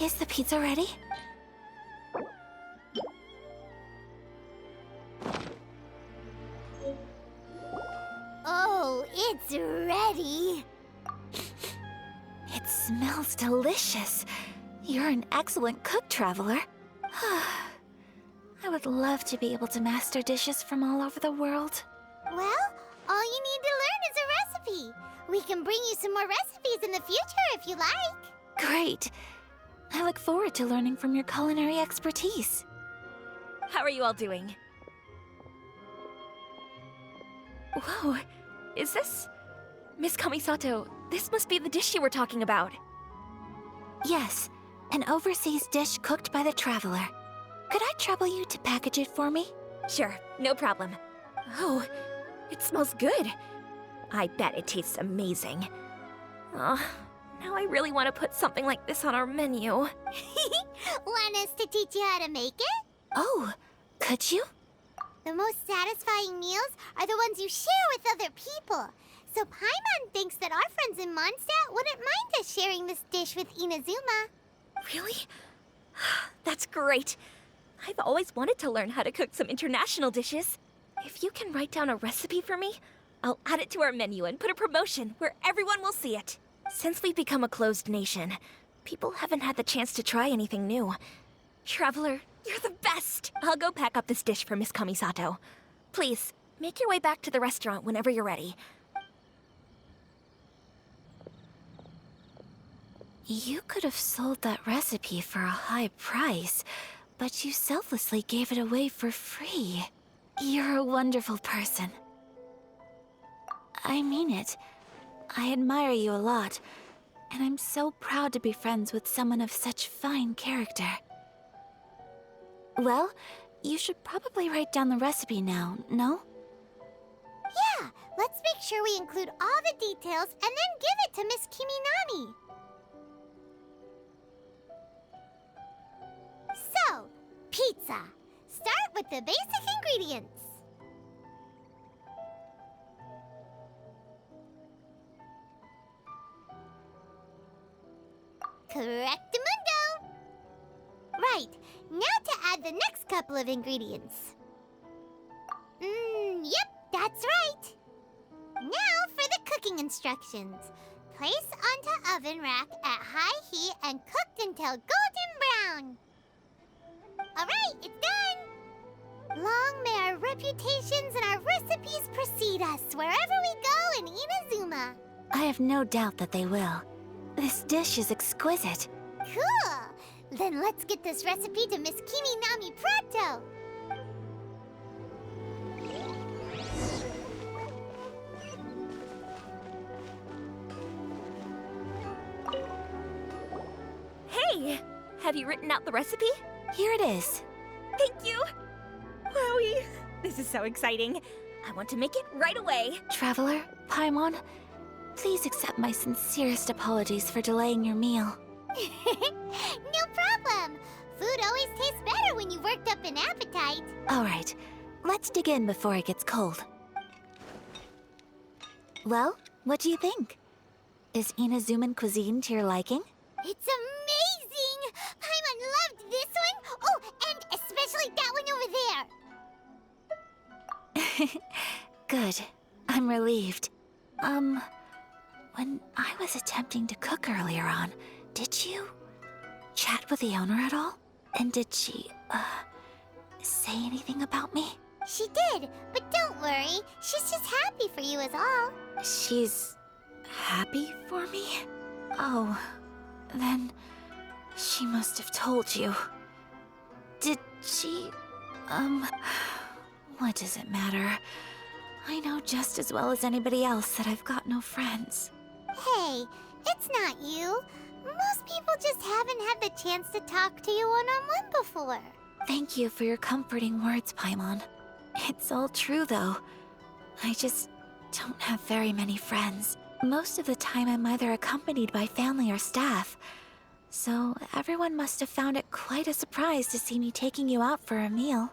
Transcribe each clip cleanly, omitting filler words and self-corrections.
Is the pizza ready? Oh, it's ready! It smells delicious. You're an excellent cook, Traveler. I would love to be able to master dishes from all over the world. Well, all you need to learn is a recipe. We can bring you some more recipes in the future if you like. Great. I look forward to learning from your culinary expertise. How are you all doing? Whoa, is this... Miss Kamisato, this must be the dish you were talking about. Yes, an overseas dish cooked by the Traveler. Could I trouble you to package it for me? Sure, no problem. Oh, it smells good. I bet it tastes amazing. Oh, now I really want to put something like this on our menu. Want us to teach you how to make it? Oh, could you? The most satisfying meals are the ones you share with other people. So Paimon thinks that our friends in Mondstadt wouldn't mind us sharing this dish with Inazuma. Really? That's great. I've always wanted to learn how to cook some international dishes. If you can write down a recipe for me, I'll add it to our menu and put a promotion where everyone will see it. Since we've become a closed nation, people haven't had the chance to try anything new. Traveler, you're the best! I'll go pack up this dish for Miss Kamisato. Please, make your way back to the restaurant whenever you're ready. You could have sold that recipe for a high price, but you selflessly gave it away for free. You're a wonderful person. I mean it. I admire you a lot, and I'm so proud to be friends with someone of such fine character. Well, you should probably write down the recipe now, no? Yeah, let's make sure we include all the details and then give it to Miss Kiminami. So, pizza. Start with the basic ingredients. Correctamundo! Right, now to add the next couple of ingredients. Yep, that's right. Now for the cooking instructions. Place onto oven rack at high heat and cooked until golden brown. Alright, it's done! Long may our reputations and our recipes precede us wherever we go in Inazuma. I have no doubt that they will. This dish is exquisite. Cool! Then let's get this recipe to Miss Kiminami pronto! Hey! Have you written out the recipe? Here it is. Thank you! Wowie! This is so exciting. I want to make it right away. Traveler, Paimon, please accept my sincerest apologies for delaying your meal. No problem! Food always tastes better when you've worked up an appetite. Alright, let's dig in before it gets cold. Well, what do you think? Is Inazuman cuisine to your liking? It's amazing! Paimon loved this one! Oh, and especially that one over there! Good. I'm relieved. When I was attempting to cook earlier on, did you chat with the owner at all? And did she, say anything about me? She did, but don't worry. She's just happy for you is all. She's happy for me? Oh, then she must have told you. Did she, what does it matter? I know just as well as anybody else that I've got no friends. Hey, it's not you. Most people just haven't had the chance to talk to you one-on-one before. Thank you for your comforting words, Paimon. It's all true, though. I just don't have very many friends. Most of the time I'm either accompanied by family or staff. So everyone must have found it quite a surprise to see me taking you out for a meal.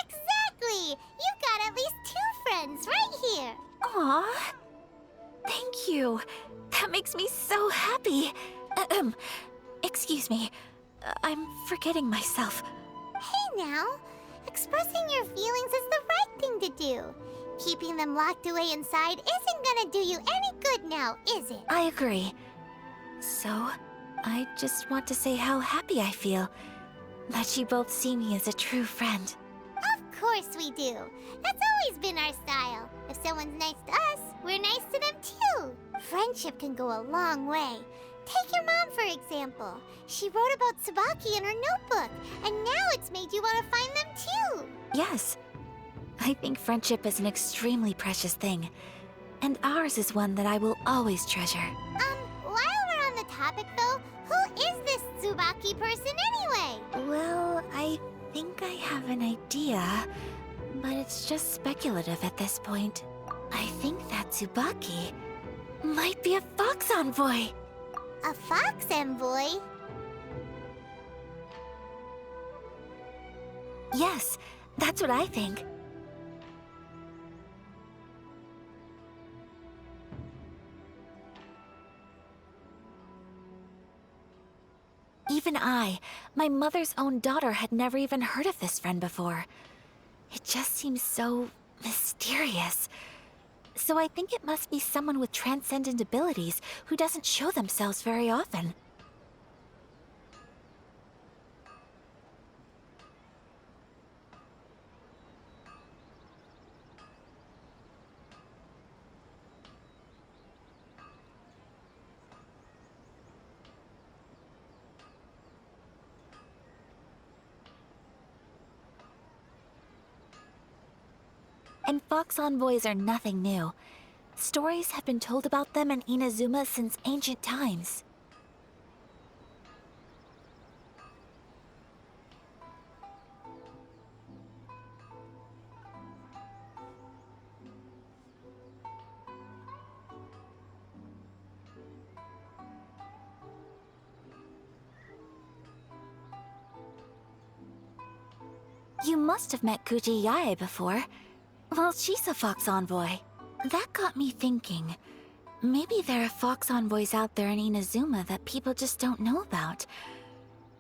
Exactly! You've got at least 2 friends right here. Aw, Thank you. That makes me so happy. Ahem. Excuse me. I'm forgetting myself. Hey now, expressing your feelings is the right thing to do. Keeping them locked away inside isn't gonna do you any good now, is it? I agree. So, I just want to say how happy I feel that you both see me as a true friend. Of course we do. That's always been our style. If someone's nice to us, we're nice to them too. Friendship can go a long way. Take your mom, for example. She wrote about Tsubaki in her notebook, and now it's made you want to find them too. Yes. I think friendship is an extremely precious thing, and ours is one that I will always treasure. While we're on the topic though, who is this Tsubaki person anyway? Well, I think I have an idea, but it's just speculative at this point. I think that Tsubaki might be a fox envoy. A fox envoy? Yes, that's what I think. Even I, my mother's own daughter, had never even heard of this friend before. It just seems so mysterious. So I think it must be someone with transcendent abilities who doesn't show themselves very often. And fox envoys are nothing new. Stories have been told about them in Inazuma since ancient times. You must have met Kuji Yae before. Well, she's a fox envoy. That got me thinking. Maybe there are fox envoys out there in Inazuma that people just don't know about.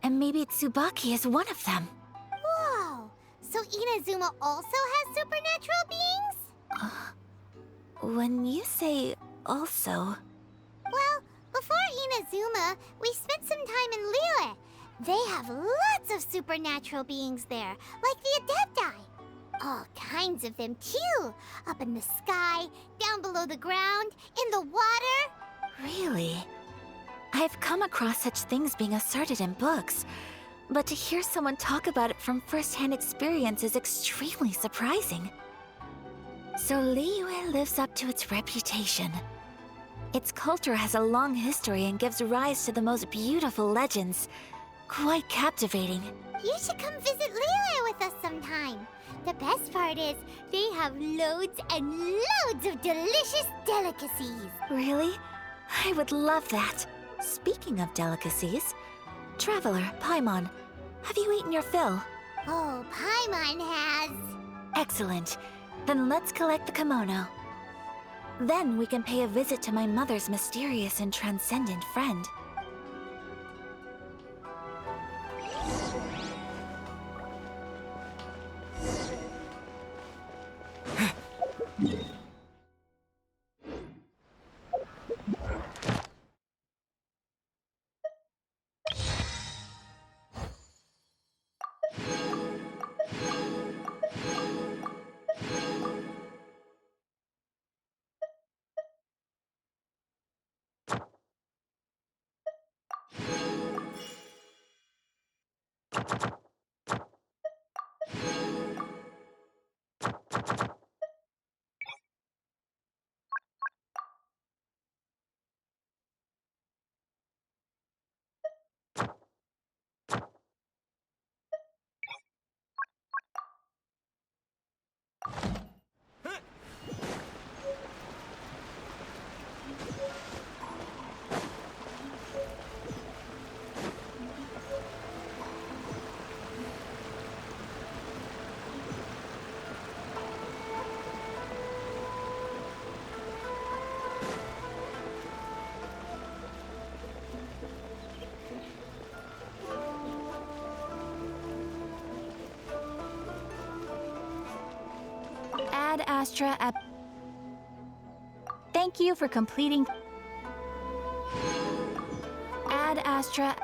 And maybe Tsubaki is one of them. Whoa! So Inazuma also has supernatural beings? When you say also... Well, before Inazuma, we spent some time in Liyue. They have lots of supernatural beings there, like the Adepti. All kinds of them, too. Up in the sky, down below the ground, in the water. Really? I've come across such things being asserted in books, but to hear someone talk about it from first-hand experience is extremely surprising. So Liyue lives up to its reputation. Its culture has a long history and gives rise to the most beautiful legends. Quite captivating. You should come visit Liyue with us sometime. The best part is, they have loads and loads of delicious delicacies. Really? I would love that. Speaking of delicacies, Traveler, Paimon, have you eaten your fill? Oh, Paimon has. Excellent. Then let's collect the kimono. Then we can pay a visit to my mother's mysterious and transcendent friend. Astra at... Thank you for completing... Ad Astra...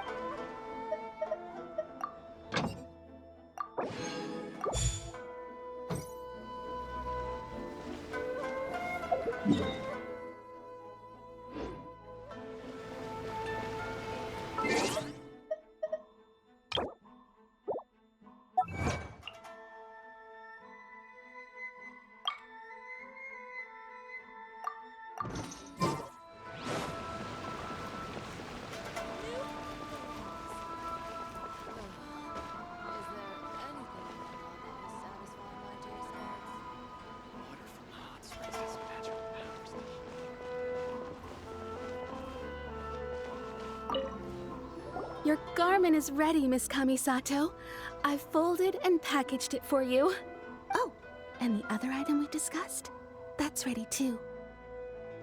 Your garment is ready, Miss Kamisato. I've folded and packaged it for you. Oh, and the other item we discussed? That's ready too.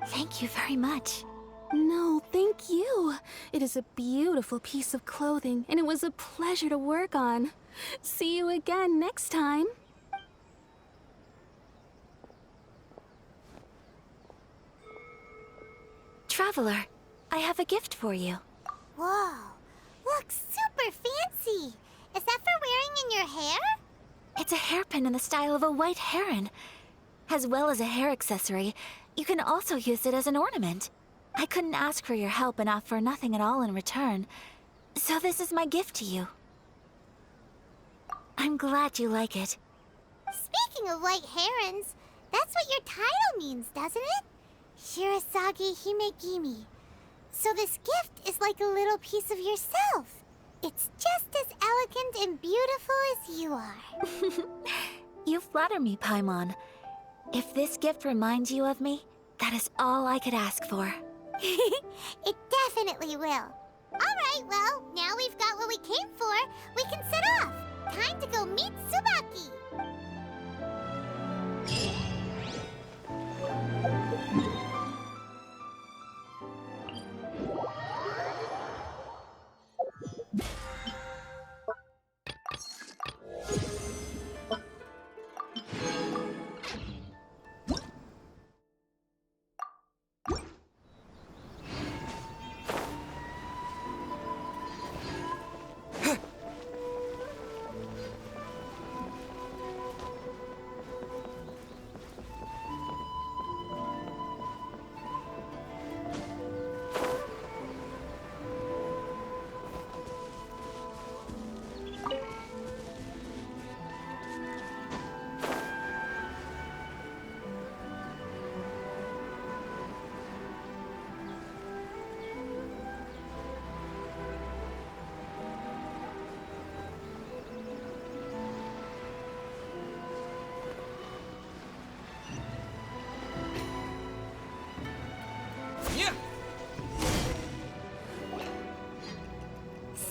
Thank you very much. No, thank you. It is a beautiful piece of clothing, and it was a pleasure to work on. See you again next time. Traveler, I have a gift for you. Whoa, looks super fancy. Is that for wearing in your hair? It's a hairpin in the style of a white heron. As well as a hair accessory, you can also use it as an ornament. I couldn't ask for your help and offer nothing at all in return, so this is my gift to you. I'm glad you like it. Speaking of white herons, that's what your title means, doesn't it? Shirasagi Himegimi. So this gift is like a little piece of yourself. It's just as elegant and beautiful as you are. You flatter me, Paimon. If this gift reminds you of me, that is all I could ask for. It definitely will. Alright, well, now we've got what we came for. We can set off. Time to go meet Tsubaki.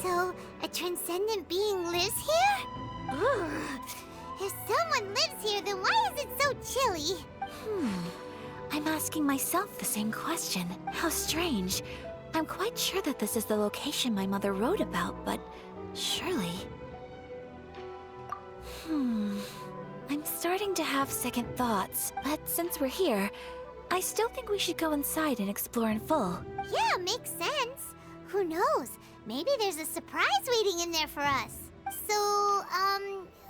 So, a transcendent being lives here? Ugh. If someone lives here, then why is it so chilly? I'm asking myself the same question. How strange. I'm quite sure that this is the location my mother wrote about, but surely... I'm starting to have second thoughts, but since we're here, I still think we should go inside and explore in full. Yeah, makes sense. Who knows? Maybe there's a surprise waiting in there for us. So,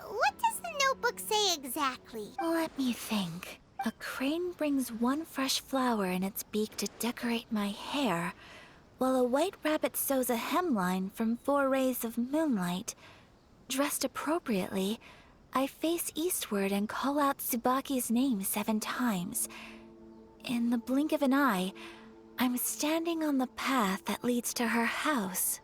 what does the notebook say exactly? Let me think. A crane brings one fresh flower in its beak to decorate my hair, while a white rabbit sews a hemline from 4 rays of moonlight. Dressed appropriately, I face eastward and call out Tsubaki's name 7 times. In the blink of an eye, I'm standing on the path that leads to her house.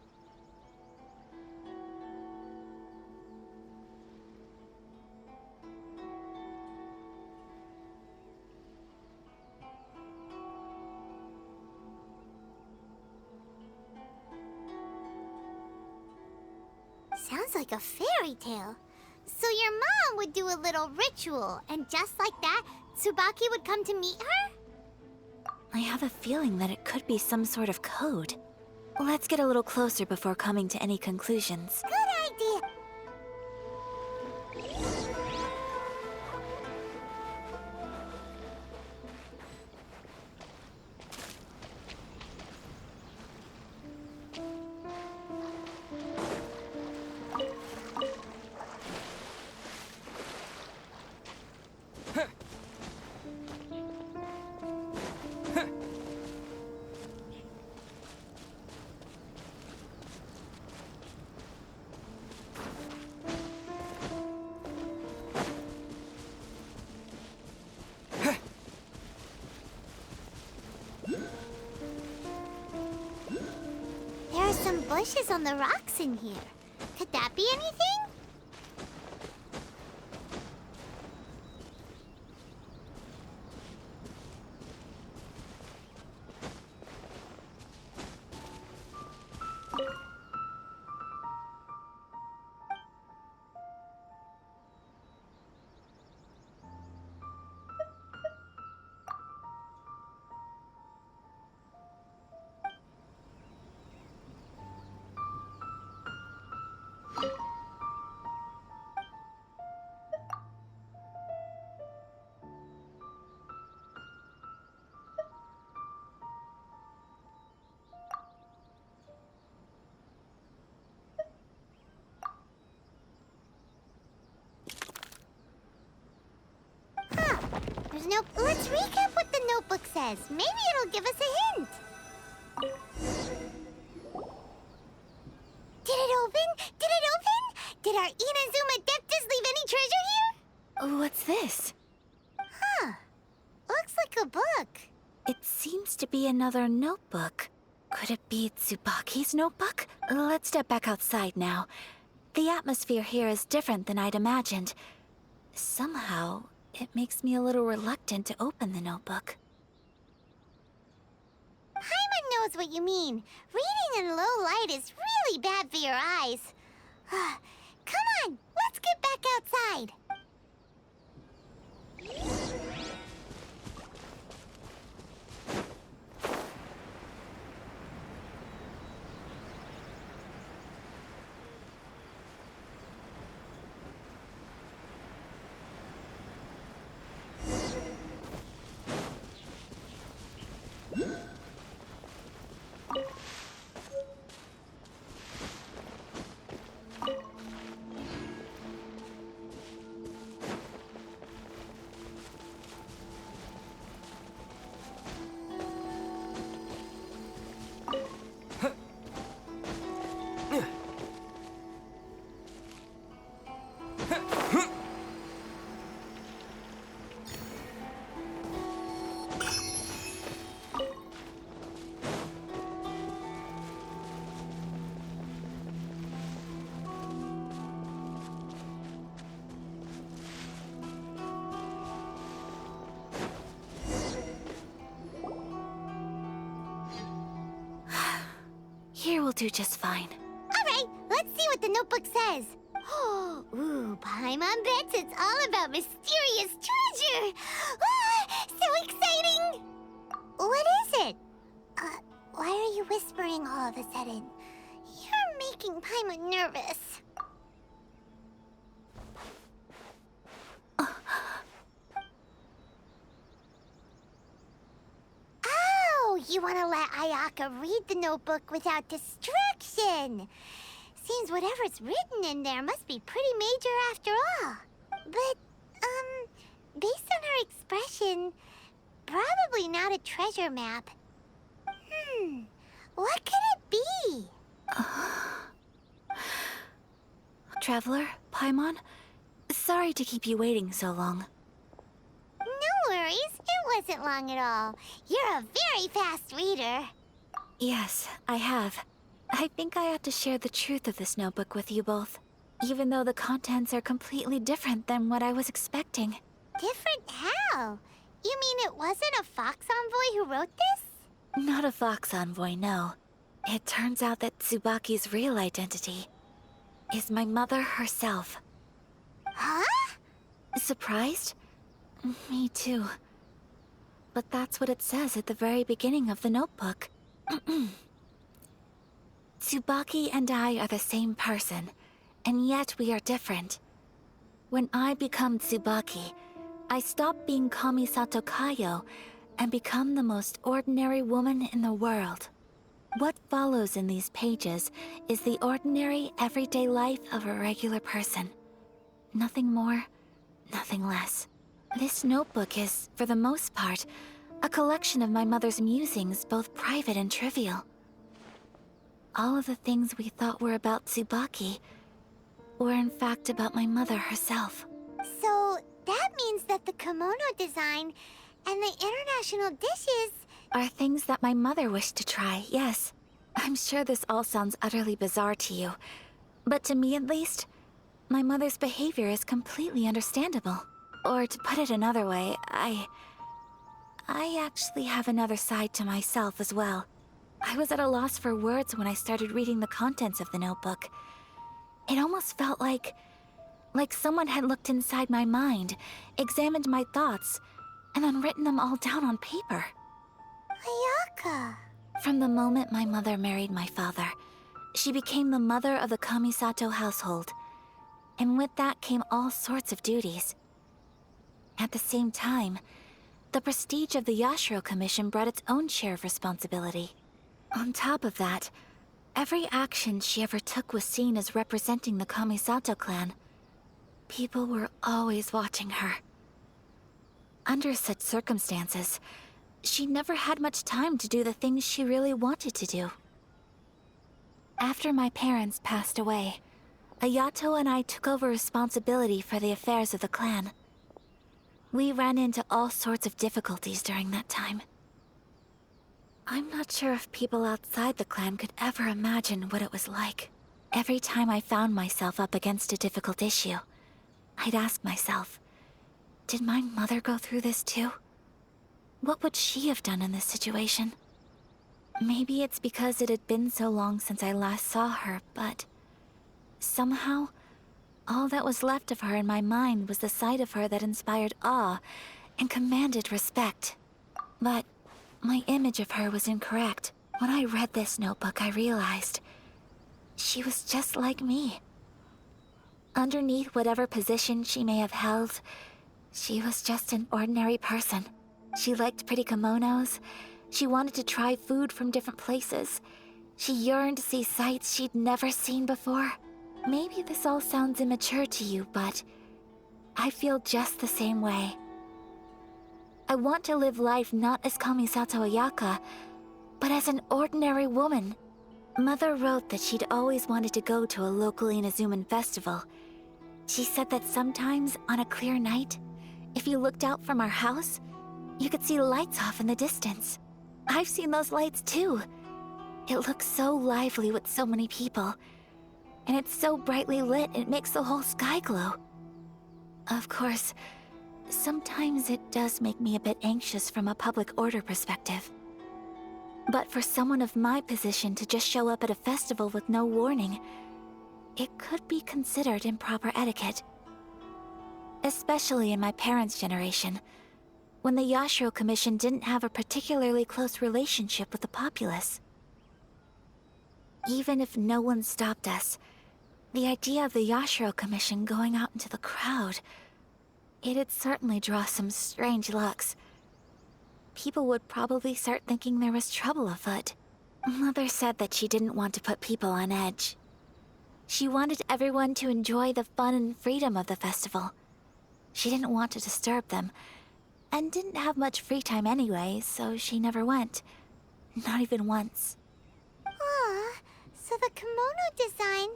Sounds like a fairy tale. So your mom would do a little ritual, and just like that, Tsubaki would come to meet her? I have a feeling that it could be some sort of code. Let's get a little closer before coming to any conclusions. Good idea. are some bushes on the rocks in here. Could that be anything? There's no... Let's recap what the notebook says. Maybe it'll give us a hint. Did it open? Did it open? Did our Inazuma Deptus leave any treasure here? What's this? Huh. Looks like a book. It seems to be another notebook. Could it be Tsubaki's notebook? Let's step back outside now. The atmosphere here is different than I'd imagined. Somehow, it makes me a little reluctant to open the notebook. Paimon knows what you mean. Reading in low light is really bad for your eyes. Come on, let's get back outside. Here will do just fine. All right, let's see what the notebook says. Ooh, Paimon bets it's all about mysterious treasure. Ah, so exciting! What is it? Why are you whispering all of a sudden? You're making Paimon nervous. Oh, you want to let Ayaka read the notebook without distraction. Seems whatever's written in there must be pretty major after all. But, based on her expression, probably not a treasure map. What could it be? Traveler, Paimon, sorry to keep you waiting so long. No worries, it wasn't long at all. You're a very fast reader. Yes, I have. I think I ought to share the truth of this notebook with you both, even though the contents are completely different than what I was expecting. Different how? You mean it wasn't a Fox Envoy who wrote this? Not a Fox Envoy, no. It turns out that Tsubaki's real identity is my mother herself. Huh? Surprised? Me too. But that's what it says at the very beginning of the notebook. Tsubaki and I are the same person, and yet we are different. When I become Tsubaki, I stop being Kamisato Kayo and become the most ordinary woman in the world. What follows in these pages is the ordinary, everyday life of a regular person. Nothing more, nothing less. This notebook is, for the most part, a collection of my mother's musings, both private and trivial. All of the things we thought were about Tsubaki were in fact about my mother herself. So, that means that the kimono design and the international dishes... Are things that my mother wished to try, yes. I'm sure this all sounds utterly bizarre to you, but to me at least, my mother's behavior is completely understandable. Or to put it another way, I actually have another side to myself as well. I was at a loss for words when I started reading the contents of the notebook. It almost felt like someone had looked inside my mind, examined my thoughts, and then written them all down on paper. Ayaka. From the moment my mother married my father, she became the mother of the Kamisato household. And with that came all sorts of duties. At the same time, the prestige of the Yashiro Commission brought its own share of responsibility. On top of that, every action she ever took was seen as representing the Kamisato clan. People were always watching her. Under such circumstances, she never had much time to do the things she really wanted to do. After my parents passed away, Ayato and I took over responsibility for the affairs of the clan. We ran into all sorts of difficulties during that time. I'm not sure if people outside the clan could ever imagine what it was like. Every time I found myself up against a difficult issue, I'd ask myself, did my mother go through this too? What would she have done in this situation? Maybe it's because it had been so long since I last saw her, but somehow, all that was left of her in my mind was the sight of her that inspired awe and commanded respect. But my image of her was incorrect. When I read this notebook, I realized she was just like me. Underneath whatever position she may have held, she was just an ordinary person. She liked pretty kimonos. She wanted to try food from different places. She yearned to see sights she'd never seen before. Maybe this all sounds immature to you, but I feel just the same way. I want to live life not as Kamisato Ayaka, but as an ordinary woman. Mother wrote that she'd always wanted to go to a local Inazuman festival. She said that sometimes, on a clear night, if you looked out from our house, you could see lights off in the distance. I've seen those lights too. It looks so lively with so many people. And it's so brightly lit, it makes the whole sky glow. Of course, sometimes it does make me a bit anxious from a public order perspective. But for someone of my position to just show up at a festival with no warning, it could be considered improper etiquette. Especially in my parents' generation, when the Yashiro Commission didn't have a particularly close relationship with the populace. Even if no one stopped us, the idea of the Yashiro Commission going out into the crowd, it'd certainly draw some strange looks. People would probably start thinking there was trouble afoot. Mother said that she didn't want to put people on edge. She wanted everyone to enjoy the fun and freedom of the festival. She didn't want to disturb them, and didn't have much free time anyway, so she never went. Not even once. Aw, so the kimono design,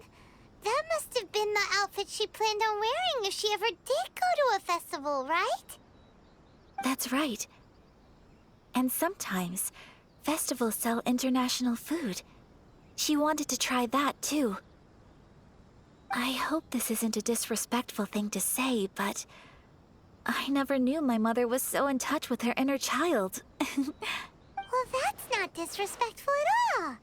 that must have been the outfit she planned on wearing if she ever did go to a festival, right? That's right. And sometimes, festivals sell international food. She wanted to try that too. I hope this isn't a disrespectful thing to say, but I never knew my mother was so in touch with her inner child. Well, that's not disrespectful at all.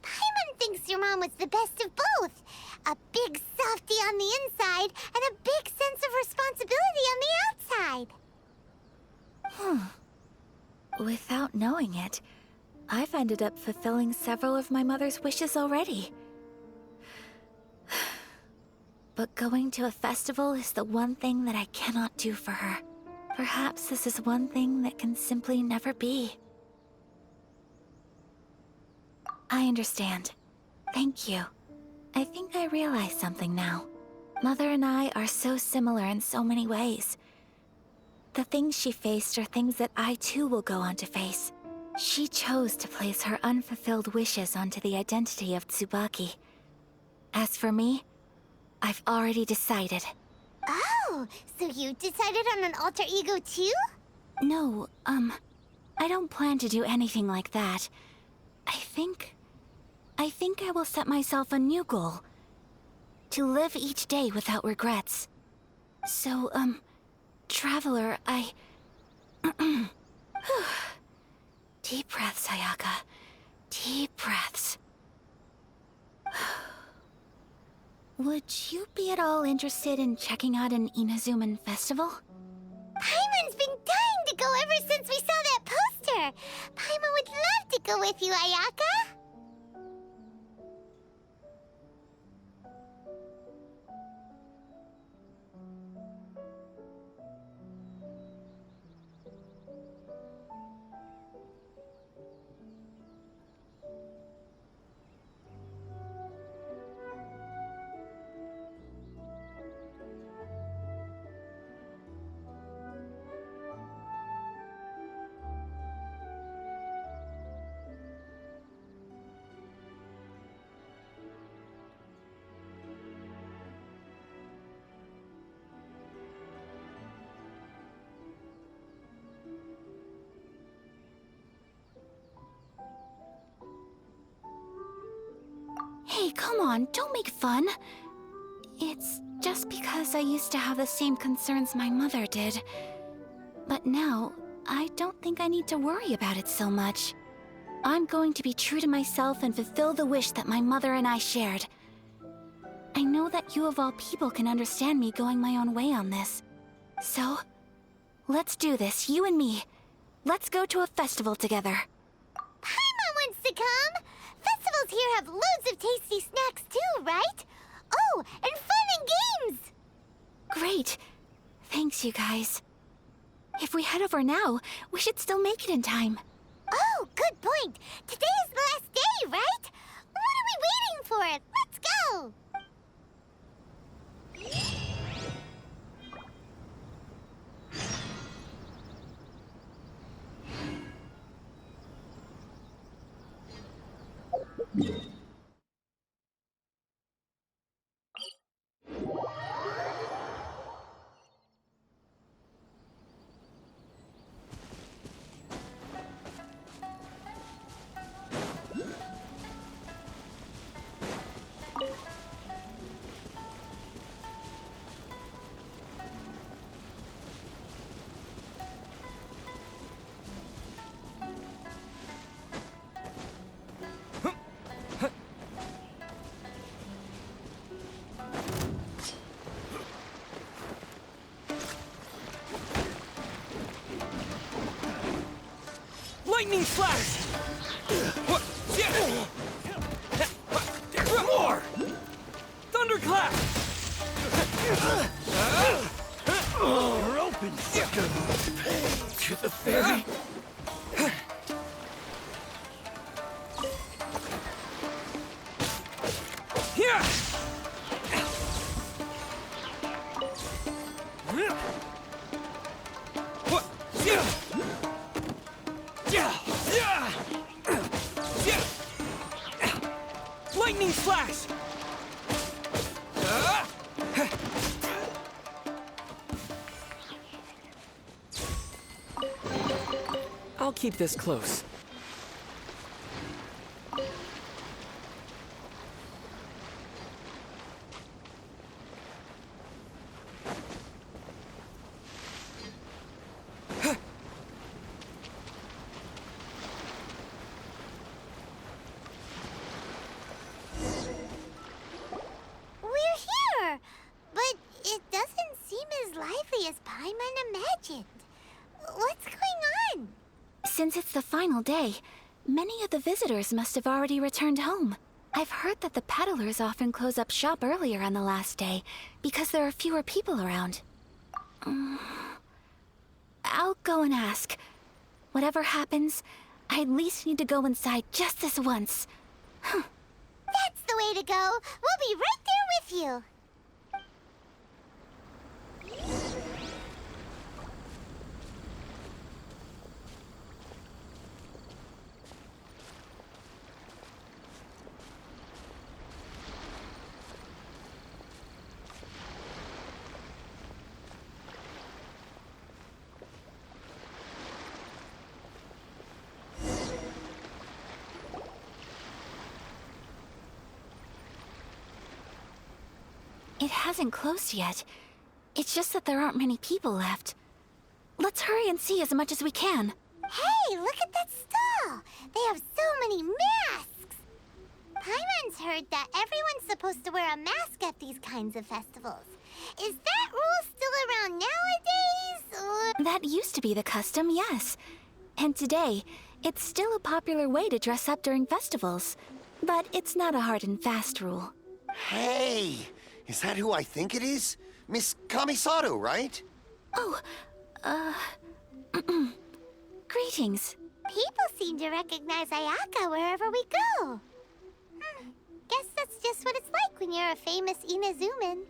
Paimon thinks your mom was the best of both. A big softie on the inside and a big sense of responsibility on the outside. Without knowing it, I've ended up fulfilling several of my mother's wishes already. But going to a festival is the one thing that I cannot do for her. Perhaps this is one thing that can simply never be. I understand. Thank you. I think I realize something now. Mother and I are so similar in so many ways. The things she faced are things that I too will go on to face. She chose to place her unfulfilled wishes onto the identity of Tsubaki. As for me, I've already decided. Oh, so you decided on an alter ego too? No, I don't plan to do anything like that. I think I think I will set myself a new goal. To live each day without regrets. So, Traveler, Deep breaths, Ayaka. Deep breaths. Would you be at all interested in checking out an Inazuman festival? Paimon's been dying to go ever since we saw that poster. Paimon would love to go with you, Ayaka. Hey, come on, don't make fun. It's just because I used to have the same concerns my mother did. But now, I don't think I need to worry about it so much. I'm going to be true to myself and fulfill the wish that my mother and I shared. I know that you of all people can understand me going my own way on this. So, let's do this, you and me. Let's go to a festival together. Paimon wants to come! Festivals here have loads of tasty snacks too, right? Oh, and fun and games! Great. Thanks, you guys. If we head over now, we should still make it in time. Oh, good point. Today is the last day, right? What are we waiting for? Let's go! Lightning slash! More! Thunderclap! You're open, sucker! To the fairy! Here! What? Lightning slash! I'll keep this close. What's going on? Since it's the final day, many of the visitors must have already returned home. I've heard that the peddlers often close up shop earlier on the last day because there are fewer people around. I'll go and ask. Whatever happens, I at least need to go inside just this once. That's the way to go. We'll be right there with you. It hasn't closed yet. It's just that there aren't many people left. Let's hurry and see as much as we can. Hey, look at that stall! They have so many masks! Paimon's heard that everyone's supposed to wear a mask at these kinds of festivals. Is that rule still around nowadays, or...? That used to be the custom, yes. And today, it's still a popular way to dress up during festivals. But it's not a hard and fast rule. Hey! Is that who I think it is? Miss Kamisato, right? Oh, greetings. People seem to recognize Ayaka wherever we go. Guess that's just what it's like when you're a famous Inazuman.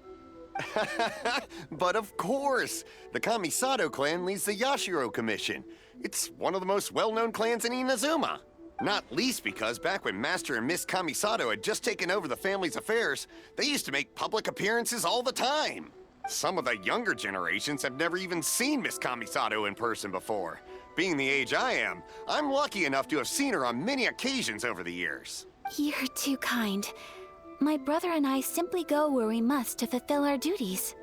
But of course! The Kamisato clan leads the Yashiro Commission. It's one of the most well-known clans in Inazuma. Not least because back when Master and Miss Kamisato had just taken over the family's affairs, they used to make public appearances all the time. Some of the younger generations have never even seen Miss Kamisato in person before. Being the age I am, I'm lucky enough to have seen her on many occasions over the years. You're too kind. My brother and I simply go where we must to fulfill our duties.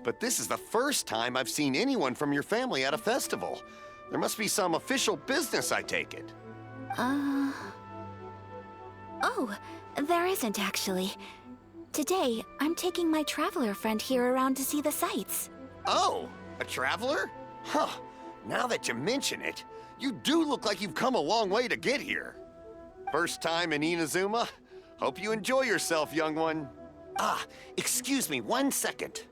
But this is the first time I've seen anyone from your family at a festival. There must be some official business, I take it. Oh, there isn't actually. Today, I'm taking my traveler friend here around to see the sights. Oh, a traveler? Huh. Now that you mention it, you do look like you've come a long way to get here. First time in Inazuma? Hope you enjoy yourself, young one. Ah, excuse me 1 second.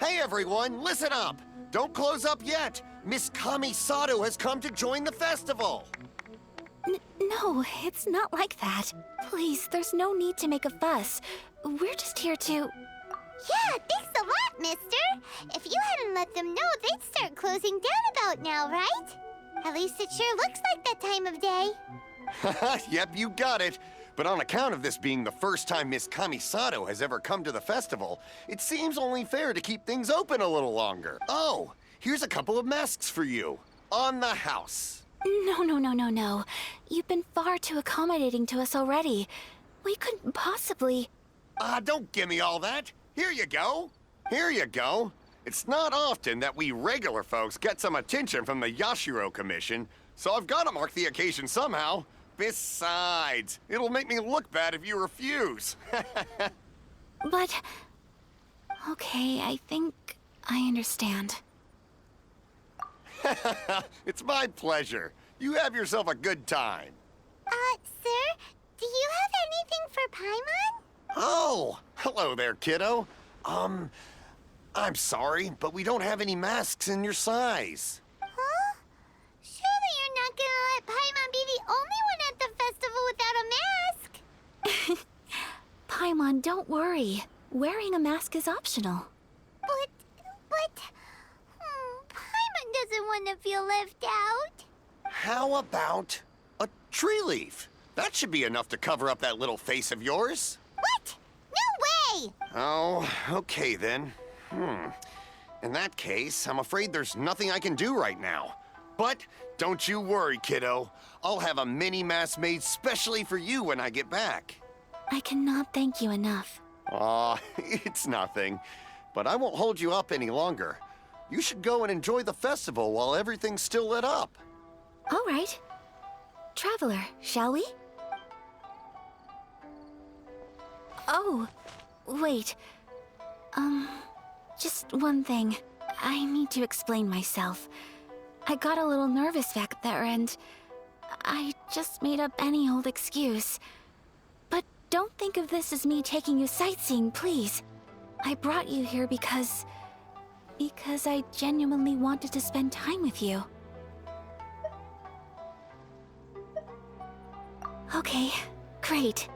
Hey everyone, listen up! Don't close up yet! Miss Kamisato has come to join the festival! No, it's not like that. Please, there's no need to make a fuss. We're just here to... Yeah, thanks a lot, mister. If you hadn't let them know, they'd start closing down about now, right? At least it sure looks like that time of day. Yep, you got it. But on account of this being the first time Miss Kamisato has ever come to the festival, it seems only fair to keep things open a little longer. Oh, here's a couple of masks for you. On the house. No. You've been far too accommodating to us already. We couldn't possibly... Don't give me all that. Here you go. Here you go. It's not often that we regular folks get some attention from the Yashiro Commission, so I've got to mark the occasion somehow. Besides, it'll make me look bad if you refuse. But... Okay, I think I understand. It's my pleasure. You have yourself a good time. Sir, do you have anything for Paimon? Oh, hello there, kiddo. I'm sorry, but we don't have any masks in your size. Huh? Surely you're not gonna let Paimon be the only one at the festival without a mask? Paimon, don't worry. Wearing a mask is optional. But... Paimon doesn't want to feel left out. How about a tree leaf? That should be enough to cover up that little face of yours. What? No way! Oh, okay then. In that case, I'm afraid there's nothing I can do right now. But don't you worry, kiddo. I'll have a mini mask made specially for you when I get back. I cannot thank you enough. Aw, it's nothing. But I won't hold you up any longer. You should go and enjoy the festival while everything's still lit up. All right. Traveler, shall we? Oh, wait. Just one thing. I need to explain myself. I got a little nervous back there and I just made up any old excuse. But don't think of this as me taking you sightseeing, please. I brought you here because I genuinely wanted to spend time with you. Okay, great.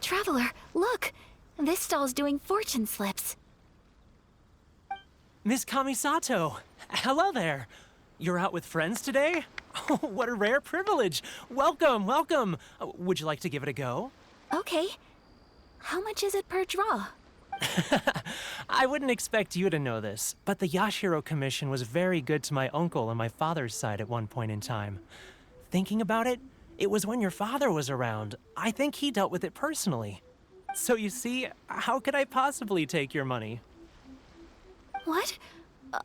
Traveler, look! This stall's doing fortune slips. Miss Kamisato, hello there. You're out with friends today? Oh, what a rare privilege. Welcome, welcome. Would you like to give it a go? Okay. How much is it per draw? I wouldn't expect you to know this, but the Yashiro Commission was very good to my uncle on my father's side at one point in time. Thinking about it, it was when your father was around. I think he dealt with it personally. So you see, how could I possibly take your money? What?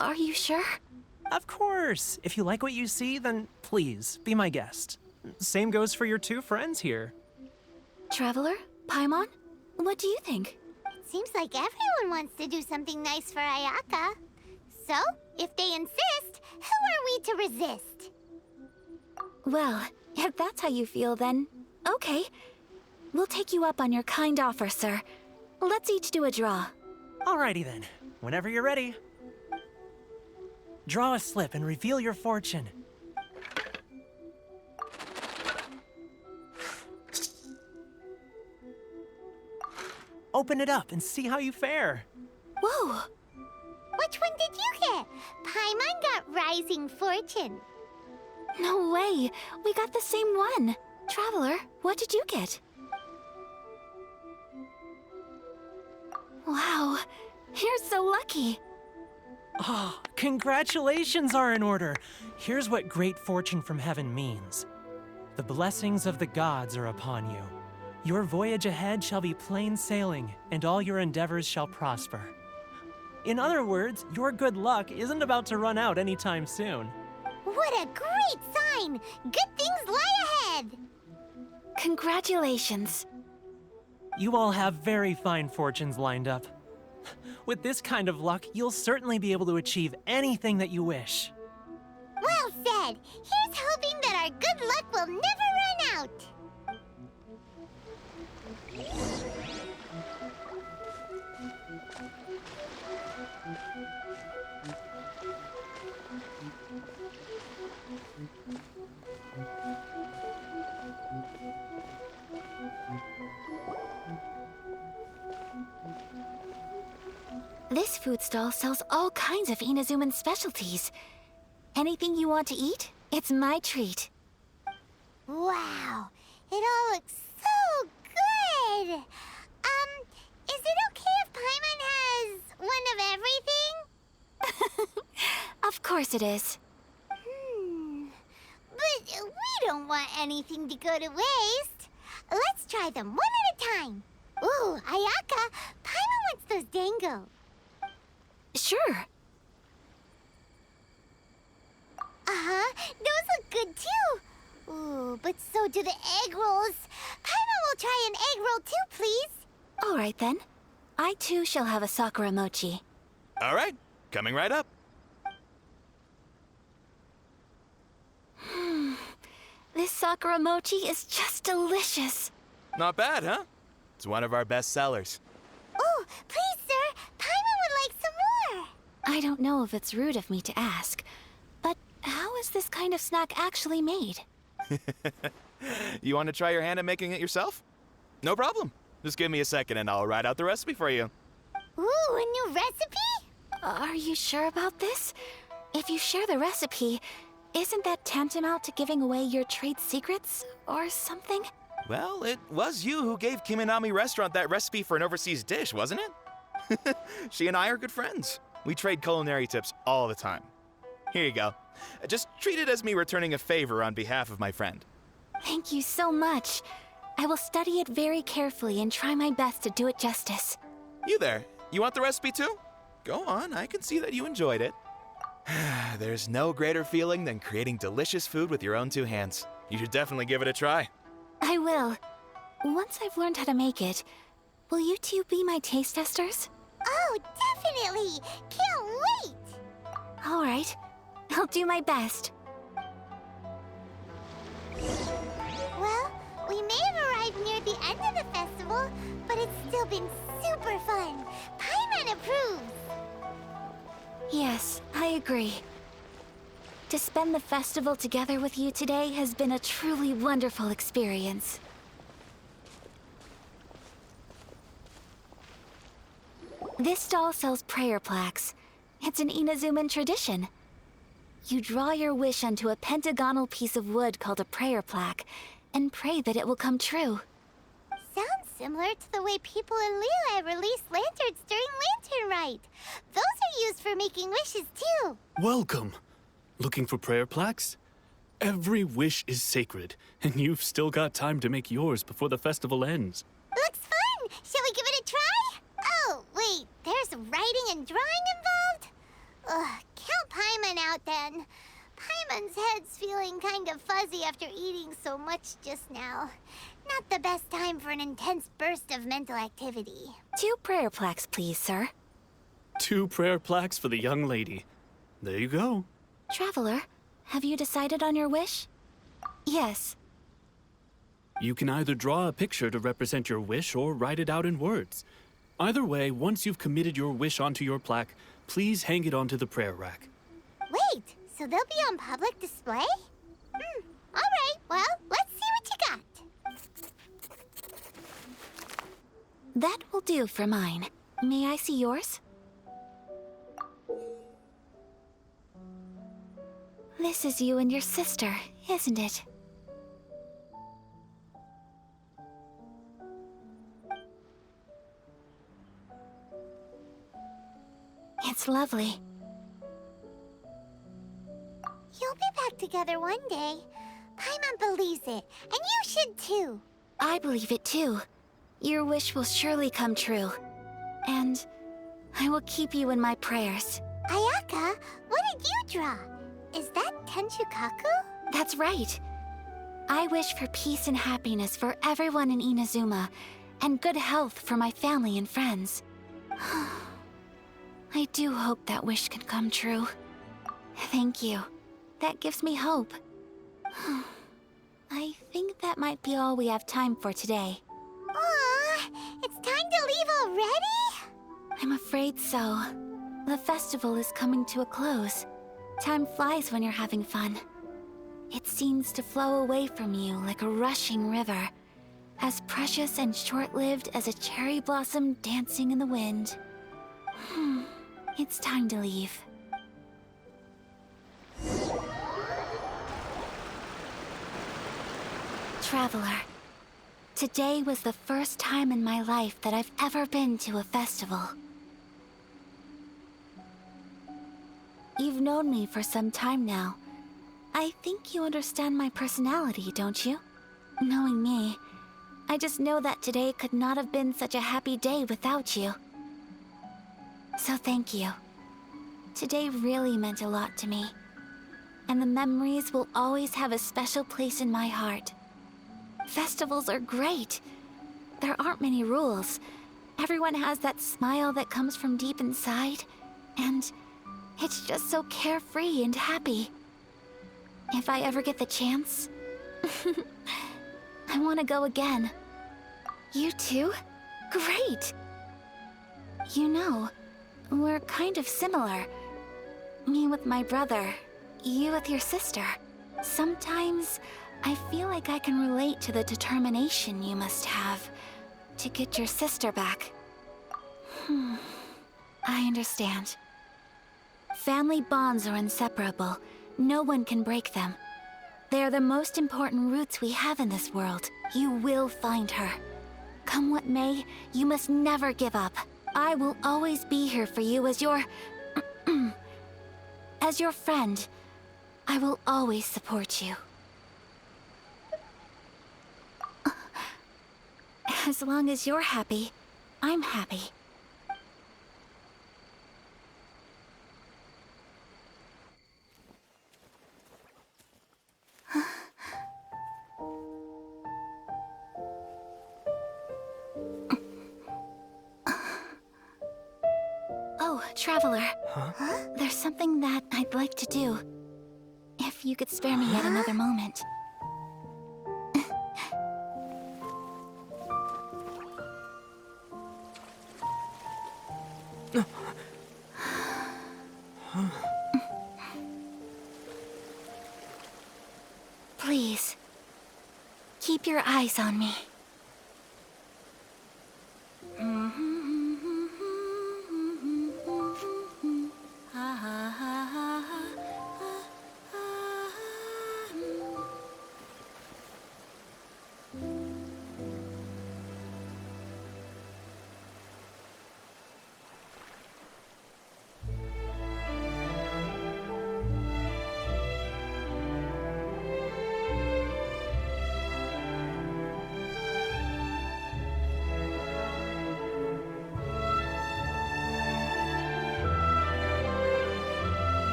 Are you sure? Of course. If you like what you see, then please, be my guest. Same goes for your two friends here. Traveler? Paimon? What do you think? It seems like everyone wants to do something nice for Ayaka. So, if they insist, who are we to resist? Well, if that's how you feel, then okay. We'll take you up on your kind offer, sir. Let's each do a draw. Alrighty then. Whenever you're ready. Draw a slip and reveal your fortune. Open it up and see how you fare. Whoa! Which one did you get? Paimon got Rising Fortune. No way! We got the same one! Traveler, what did you get? Wow, you're so lucky! Ah, congratulations are in order. Here's what great fortune from heaven means. The blessings of the gods are upon you. Your voyage ahead shall be plain sailing, and all your endeavors shall prosper. In other words, your good luck isn't about to run out anytime soon. What a great sign! Good things lie ahead! Congratulations. You all have very fine fortunes lined up. With this kind of luck, you'll certainly be able to achieve anything that you wish. Well said! Here's hoping that our good luck will never run out! This food stall sells all kinds of Inazuman specialties. Anything you want to eat, it's my treat. Wow, it all looks so good! Is it okay if Paimon has one of everything? Of course it is. But we don't want anything to go to waste. Let's try them one at a time. Ooh, Ayaka, Paimon wants those dango. Sure. Uh-huh, those look good too. Ooh, but so do the egg rolls. Paimon will try an egg roll too, please. All right then. I too shall have a Sakura mochi. All right, coming right up. This Sakura mochi is just delicious. Not bad, huh? It's one of our best sellers. Oh, please, sir. Paimon would like some more. I don't know if it's rude of me to ask, but how is this kind of snack actually made? You want to try your hand at making it yourself? No problem. Just give me a second and I'll write out the recipe for you. Ooh, a new recipe? Are you sure about this? If you share the recipe, isn't that tantamount to giving away your trade secrets or something? Well, it was you who gave Kiminami Restaurant that recipe for an overseas dish, wasn't it? She and I are good friends. We trade culinary tips all the time. Here you go. Just treat it as me returning a favor on behalf of my friend. Thank you so much. I will study it very carefully and try my best to do it justice. You there, you want the recipe too? Go on, I can see that you enjoyed it. There's no greater feeling than creating delicious food with your own two hands. You should definitely give it a try. I will. Once I've learned how to make it, will you two be my taste testers? Oh, definitely. Can't wait. All right. I'll do my best. Well, we may have arrived near the end of the festival, but it's still been super fun. Paimon approves. Yes, I agree. To spend the festival together with you today has been a truly wonderful experience. This stall sells prayer plaques. It's an Inazuman tradition. You draw your wish onto a pentagonal piece of wood called a prayer plaque, and pray that it will come true. Sounds similar to the way people in Liyue release lanterns during Lantern Rite. Those are used for making wishes too. Welcome. Looking for prayer plaques? Every wish is sacred, and you've still got time to make yours before the festival ends. Looks fun! Shall we give it a try? Oh, wait, there's writing and drawing involved? Ugh, count Paimon out then. Paimon's head's feeling kind of fuzzy after eating so much just now. Not the best time for an intense burst of mental activity. 2 prayer plaques, please, sir. 2 prayer plaques for the young lady. There you go. Traveler, have you decided on your wish? Yes. You can either draw a picture to represent your wish or write it out in words. Either way, once you've committed your wish onto your plaque, please hang it onto the prayer rack. Wait, so they'll be on public display? Alright, well, let's see what you got. That will do for mine. May I see yours? This is you and your sister, isn't it? It's lovely. You'll be back together one day. Paimon believes it, and you should too. I believe it too. Your wish will surely come true. And I will keep you in my prayers. Ayaka, what did you draw? Is that Tenshukaku? That's right. I wish for peace and happiness for everyone in Inazuma, and good health for my family and friends. I do hope that wish can come true. Thank you. That gives me hope. I think that might be all we have time for today. Aw, it's time to leave already? I'm afraid so. The festival is coming to a close. Time flies when you're having fun. It seems to flow away from you like a rushing river, as precious and short-lived as a cherry blossom dancing in the wind. It's time to leave. Traveler, today was the first time in my life that I've ever been to a festival. You've known me for some time now. I think you understand my personality, don't you? Knowing me, I just know that today could not have been such a happy day without you. So thank you. Today really meant a lot to me. And the memories will always have a special place in my heart. Festivals are great. There aren't many rules. Everyone has that smile that comes from deep inside. And it's just so carefree and happy. If I ever get the chance, I want to go again. You too? Great! You know, we're kind of similar. Me with my brother, you with your sister. Sometimes I feel like I can relate to the determination you must have to get your sister back. I understand. Family bonds are inseparable. No one can break them. They are the most important roots we have in this world. You will find her. Come what may, you must never give up. I will always be here for you as your... as your friend. I will always support you. As long as you're happy, I'm happy. Oh, Traveler. Huh? There's something that I'd like to do. If you could spare me yet another moment. Please, keep your eyes on me.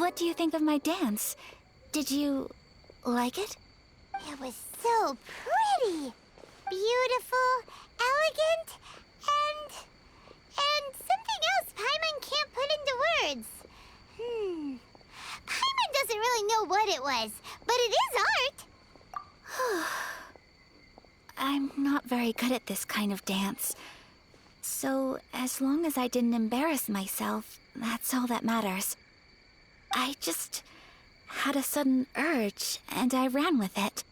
what do you think of my dance? Did you like it? It was so pretty, beautiful, elegant, and something else Paimon can't put into words. Paimon doesn't really know what it was, but it is art. I'm not very good at this kind of dance. So, as long as I didn't embarrass myself, that's all that matters. I just had a sudden urge, and I ran with it.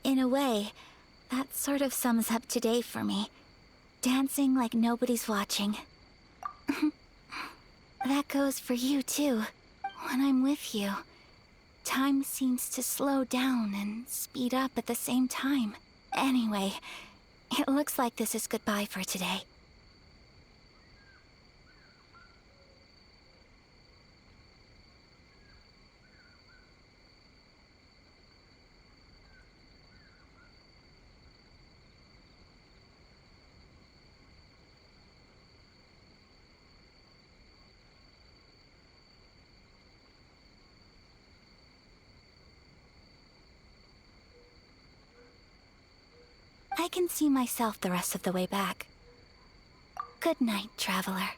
In a way, that sort of sums up today for me. Dancing like nobody's watching. That goes for you, too. When I'm with you, time seems to slow down and speed up at the same time. Anyway, it looks like this is goodbye for today. I can see myself the rest of the way back. Good night, traveler.